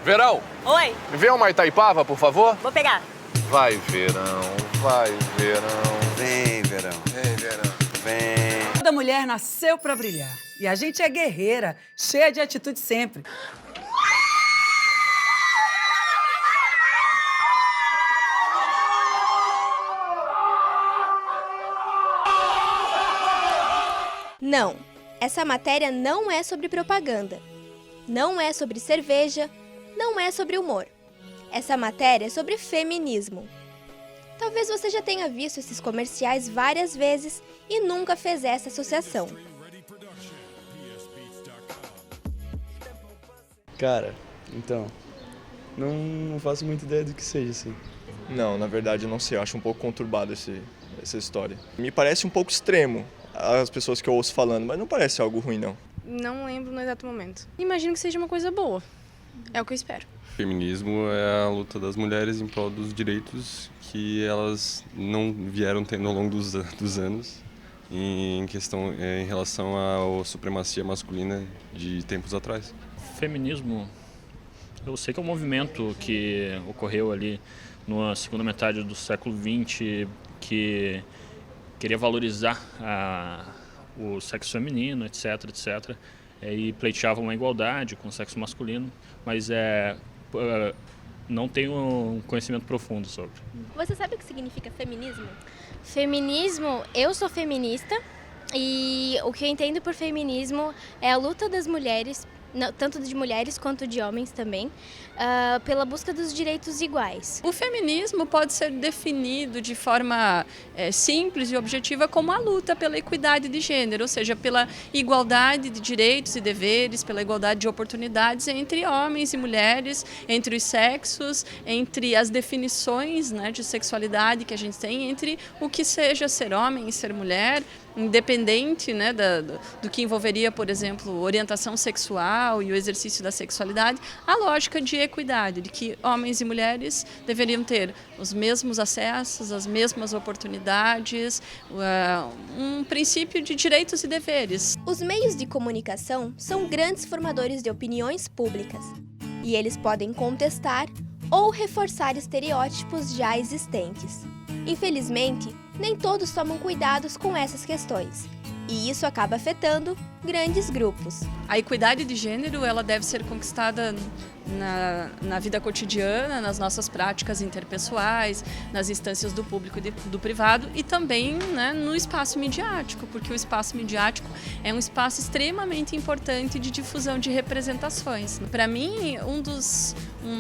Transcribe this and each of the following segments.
Verão, Oi, me vê uma Itaipava, por favor? vou pegar. Vai, Verão, vai, Verão. Vem, verão. Vem, Verão. Vem. Toda mulher nasceu pra brilhar. E a gente é guerreira, cheia de atitude sempre. Não, essa matéria não é sobre propaganda. Não é sobre cerveja, não é sobre humor. Essa matéria é sobre feminismo. Talvez você já tenha visto esses comerciais várias vezes e nunca fez essa associação. Cara, então, não faço muita ideia do que seja, assim. Não, na verdade eu não sei, eu acho um pouco conturbado essa história. Me parece um pouco extremo as pessoas que eu ouço falando, mas não parece algo ruim, não. Não lembro no exato momento. Imagino que seja uma coisa boa. É o que eu espero. Feminismo é a luta das mulheres em prol dos direitos que elas não vieram tendo ao longo dos anos em relação à supremacia masculina de tempos atrás. Feminismo, eu sei que é um movimento que ocorreu ali na segunda metade do século XX, que queria valorizar o sexo feminino, etc, etc, e pleiteava uma igualdade com o sexo masculino, mas não tenho um conhecimento profundo sobre. Você sabe o que significa feminismo? Feminismo, eu sou feminista e o que eu entendo por feminismo é a luta das mulheres, tanto de mulheres quanto de homens também, pela busca dos direitos iguais. O feminismo pode ser definido de forma simples e objetiva como a luta pela equidade de gênero, ou seja, pela igualdade de direitos e deveres, pela igualdade de oportunidades entre homens e mulheres, entre os sexos, entre as definições, né, de sexualidade que a gente tem, entre o que seja ser homem e ser mulher, independente, né, do que envolveria, por exemplo, orientação sexual e o exercício da sexualidade, a lógica de equidade, de que homens e mulheres deveriam ter os mesmos acessos, as mesmas oportunidades, um princípio de direitos e deveres. Os meios de comunicação são grandes formadores de opiniões públicas e eles podem contestar ou reforçar estereótipos já existentes. Infelizmente, nem todos tomam cuidados com essas questões, e isso acaba afetando grandes grupos. A equidade de gênero ela deve ser conquistada na vida cotidiana, nas nossas práticas interpessoais, nas instâncias do público e do privado e também, né, no espaço midiático, porque o espaço midiático é um espaço extremamente importante de difusão de representações. Para mim,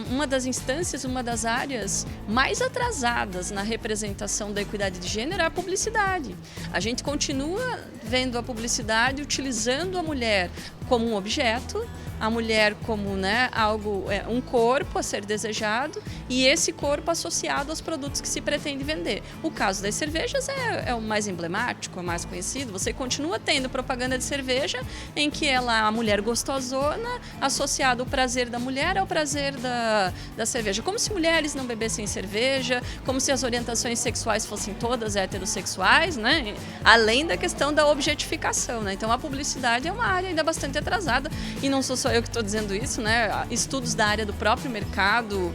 uma das instâncias, uma das áreas mais atrasadas na representação da equidade de gênero é a publicidade. A gente continua vendo a publicidade utilizando a mulher como um objeto, a mulher como, né, um corpo a ser desejado e esse corpo associado aos produtos que se pretende vender. O caso das cervejas é o mais emblemático, é o mais conhecido. Você continua tendo propaganda de cerveja em que a mulher gostosona associada ao prazer da mulher ao prazer da cerveja. Como se mulheres não bebessem cerveja, como se as orientações sexuais fossem todas heterossexuais, né? Além da questão da objetificação, né? Então a publicidade é uma área ainda bastante atrasada e não sou só eu que estou dizendo isso, né? Estudos da área do próprio mercado,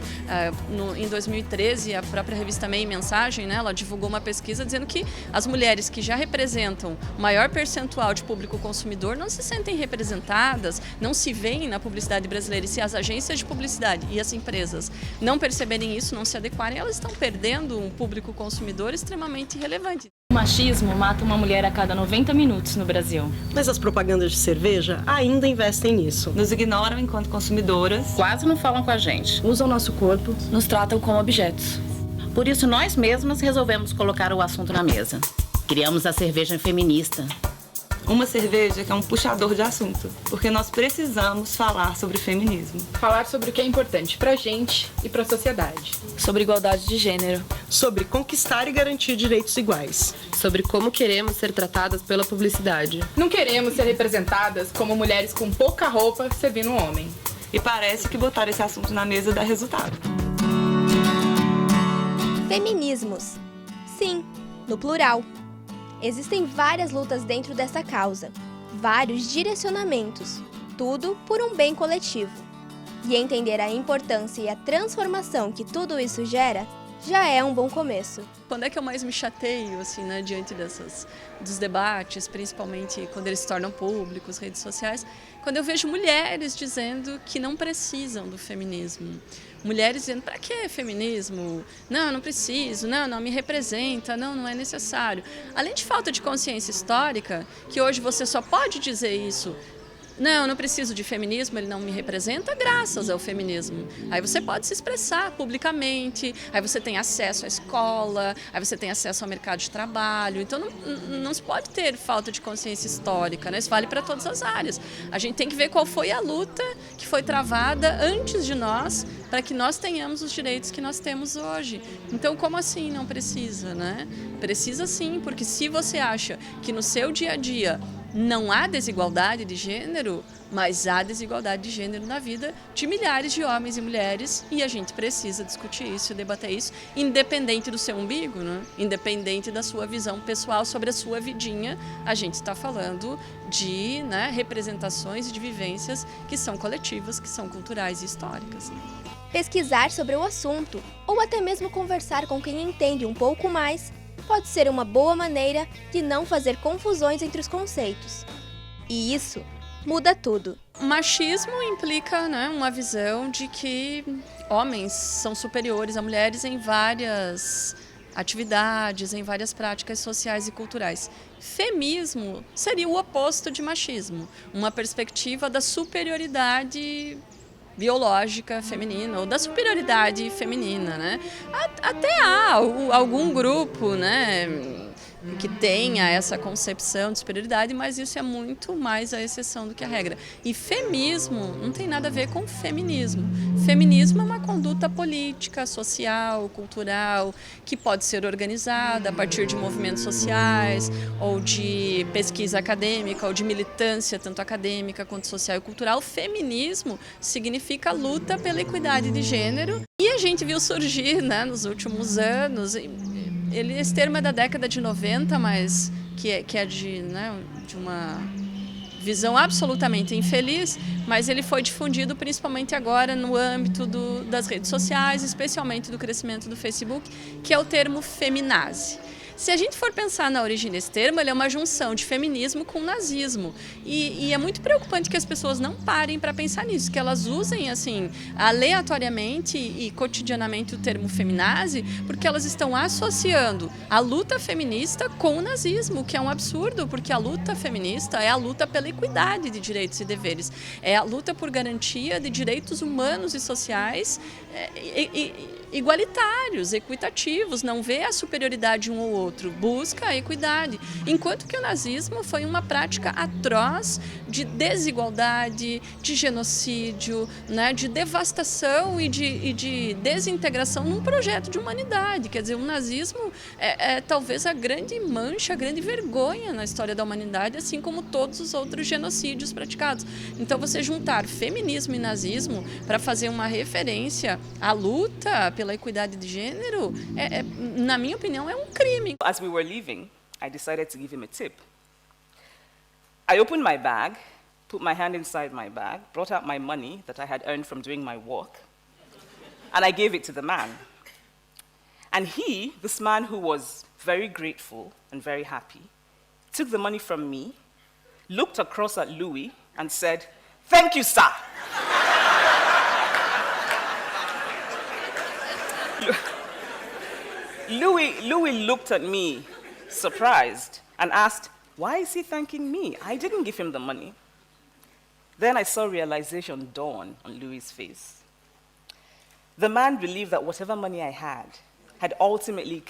em 2013, a própria revista Meio Mensagem, né, ela divulgou uma pesquisa dizendo que as mulheres que já representam maior percentual de público consumidor não se sentem representadas, não se veem na publicidade brasileira. E se as agências de publicidade e as empresas não perceberem isso, não se adequarem, elas estão perdendo um público consumidor extremamente relevante. O machismo mata uma mulher a cada 90 minutos no Brasil. Mas as propagandas de cerveja ainda investem nisso. Nos ignoram enquanto consumidoras. Quase não falam com a gente. Usam nosso corpo. Nos tratam como objetos. Por isso, nós mesmas resolvemos colocar o assunto na mesa. Criamos a cerveja feminista. Uma cerveja que é um puxador de assunto, porque nós precisamos falar sobre feminismo. Falar sobre o que é importante pra gente e pra sociedade. Sobre igualdade de gênero. Sobre conquistar e garantir direitos iguais. Sobre como queremos ser tratadas pela publicidade. Não queremos ser representadas como mulheres com pouca roupa servindo um homem. E parece que botar esse assunto na mesa dá resultado. Feminismos. Sim, no plural. Existem várias lutas dentro dessa causa, vários direcionamentos, tudo por um bem coletivo. E entender a importância e a transformação que tudo isso gera já é um bom começo. Quando é que eu mais me chateio, assim, né, diante dos debates, principalmente quando eles se tornam públicos, redes sociais, quando eu vejo mulheres dizendo que não precisam do feminismo. Mulheres dizendo, para que feminismo? Não, não preciso, não me representa, não é necessário. Além de falta de consciência histórica, que hoje você só pode dizer isso, não preciso de feminismo, ele não me representa, graças ao feminismo. Aí você pode se expressar publicamente, aí você tem acesso à escola, aí você tem acesso ao mercado de trabalho. Então não se pode ter falta de consciência histórica, né? Isso vale para todas as áreas. A gente tem que ver qual foi a luta que foi travada antes de nós, para que nós tenhamos os direitos que nós temos hoje. Então, como assim não precisa, né? Precisa sim, porque se você acha que no seu dia a dia não há desigualdade de gênero, mas há desigualdade de gênero na vida de milhares de homens e mulheres, e a gente precisa discutir isso, debater isso, independente do seu umbigo, né? Independente da sua visão pessoal sobre a sua vidinha. A gente está falando de, né, representações e de vivências que são coletivas, que são culturais e históricas. Pesquisar sobre o assunto, ou até mesmo conversar com quem entende um pouco mais, pode ser uma boa maneira de não fazer confusões entre os conceitos. E isso muda tudo. Machismo implica, né, uma visão de que homens são superiores a mulheres em várias atividades, em várias práticas sociais e culturais. Feminismo seria o oposto de machismo, uma perspectiva da superioridade biológica feminina ou da superioridade feminina, né? Até há algum grupo, né, que tenha essa concepção de superioridade, mas isso é muito mais a exceção do que a regra. E feminismo não tem nada a ver com feminismo. Feminismo é uma conduta política, social, cultural, que pode ser organizada a partir de movimentos sociais, ou de pesquisa acadêmica, ou de militância, tanto acadêmica quanto social e cultural. Feminismo significa luta pela equidade de gênero. E a gente viu surgir, né, nos últimos anos, esse termo é da década de 90, mas que é de uma visão absolutamente infeliz, mas ele foi difundido principalmente agora no âmbito das redes sociais, especialmente do crescimento do Facebook, que é o termo feminazi. Se a gente for pensar na origem desse termo, ele é uma junção de feminismo com nazismo. E é muito preocupante que as pessoas não parem para pensar nisso, que elas usem assim aleatoriamente e cotidianamente o termo feminazi, porque elas estão associando a luta feminista com o nazismo, que é um absurdo, porque a luta feminista é a luta pela equidade de direitos e deveres, é a luta por garantia de direitos humanos e sociais igualitários, equitativos, não vê a superioridade de um ou outro, busca a equidade. Enquanto que o nazismo foi uma prática atroz de desigualdade, de genocídio, né, de devastação e de desintegração num projeto de humanidade. Quer dizer, o nazismo é talvez a grande mancha, a grande vergonha na história da humanidade, assim como todos os outros genocídios praticados. Então, você juntar feminismo e nazismo para fazer uma referência à luta pela equidade de gênero, na minha opinião, é um crime. As we were leaving, I decided to give him a tip. I opened my bag, put my hand inside my bag, brought out my money that I had earned from doing my work, and I gave it to the man. And he, this man who was very grateful and very happy, took the money from me, looked across at Louis, and said, "Thank you, sir." Louis looked at me, surprised, and asked, "Why is he thanking me? I didn't give him the money." Then I saw realization dawn on Louis' face. The man believed that whatever money I had ultimately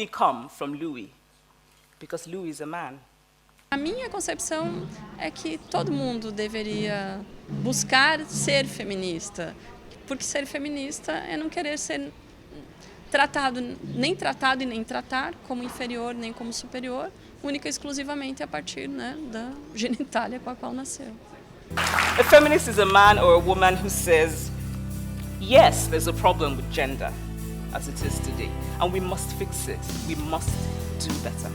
come from Louis, because Louis is a man. A minha concepção é que todo mundo deveria buscar ser feminista, porque ser feminista é não querer ser nem tratado e nem tratar como inferior nem como superior, única e exclusivamente a partir, né, da genitália com a qual nasceu. A feminist is a man or a woman who says, yes, there's a problem with gender as it is today, and we must fix it. We must do better.